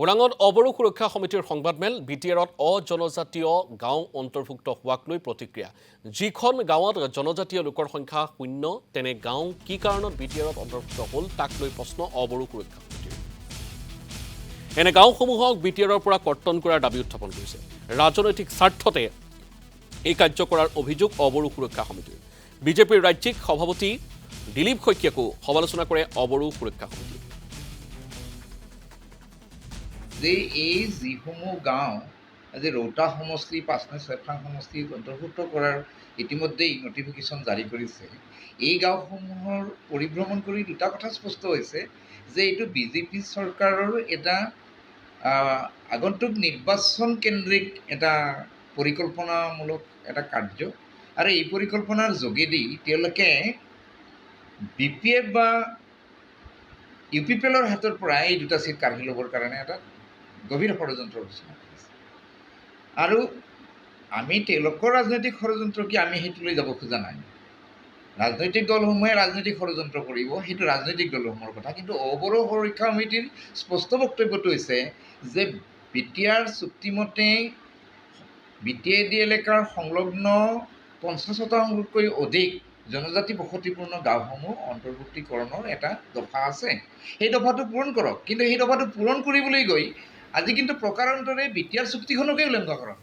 ওৰাঙত অবৰো সুৰক্ষা সমিতিৰ সংবাদমেল বিটিআৰত অজনজাতীয় গাঁও অন্তৰ্ভুক্ত হোৱাক লৈ প্ৰতিক্ৰিয়া যিখন গাঁৱত জনজাতীয় লোকৰ সংখ্যা শূন্য তেনে গাঁও কি কাৰণত বিটিআৰত অন্তৰ্ভুক্ত হ'ল তাক লৈ প্ৰশ্ন অবৰো সুৰক্ষা সমিতিৰ এনে গাঁওসমূহক বিটিআৰৰ পৰা কৰ্তন কৰাৰ দাবী উত্থাপন কৰিছে ৰাজনৈতিক স্বাৰ্থতে এই কাৰ্য কৰাৰ অভিযোগ অবৰো সুৰক্ষা সমিতিৰ বিজেপিৰ ৰাজ্যিক সভাপতি দিলীপ শইকীয়াকো সমালোচনা কৰে অবৰো সুৰক্ষা সমিতি যে এই যিসমূহ গাঁও আজি ৰৌতা সমষ্টি ৫ নে ৬খন সমষ্টিত অন্তৰ্ভুক্ত কৰাৰ ইতিমধ্যেই নটিফিকেশ্যন জাৰি কৰিছে এই গাঁওসমূহৰ পৰিভ্ৰমণ কৰি দুটা কথা স্পষ্ট হৈছে যে এইটো বিজেপি চৰকাৰৰ এটা আগন্তুক নিৰ্বাচন কেন্দ্ৰিক এটা পৰিকল্পনামূলক এটা কাৰ্য আৰু এই পৰিকল্পনাৰ যোগেদি তেওঁলোকে BPF বা UPPLৰ হাতৰ পৰা এই দুটা চিট কাঢ়ি ল'বৰ কাৰণে এটা গভীৰ ষড়যন্ত্ৰ ৰচনা কৰিছে আৰু আমি তেওঁলোকৰ ৰাজনৈতিক ষড়যন্ত্ৰ কি আমি সেইটোলৈ যাব খোজা নাই ৰাজনৈতিক দলসমূহে ৰাজনৈতিক ষড়যন্ত্ৰ কৰিব সেইটো ৰাজনৈতিক দলসমূহৰ কথা কিন্তু অবৰো সুৰক্ষা সমিতিৰ স্পষ্ট বক্তব্যটো হৈছে যে বিটিআৰ চুক্তিমতে BTAD এলেকাৰ সংলগ্ন ৫০%তকৈ অধিক জনজাতি বসতিপূৰ্ণ গাঁওসমূহ অন্তৰ্ভুক্তিকৰণৰ এটা দফা আছে সেই দফাটো পূৰণ কৰক কিন্তু সেই দফাটো পূৰণ কৰিবলৈ গৈ আজি কিন্তু প্ৰকাৰান্তৰে বিটিআৰ চুক্তিখনকে উলংঘা কৰা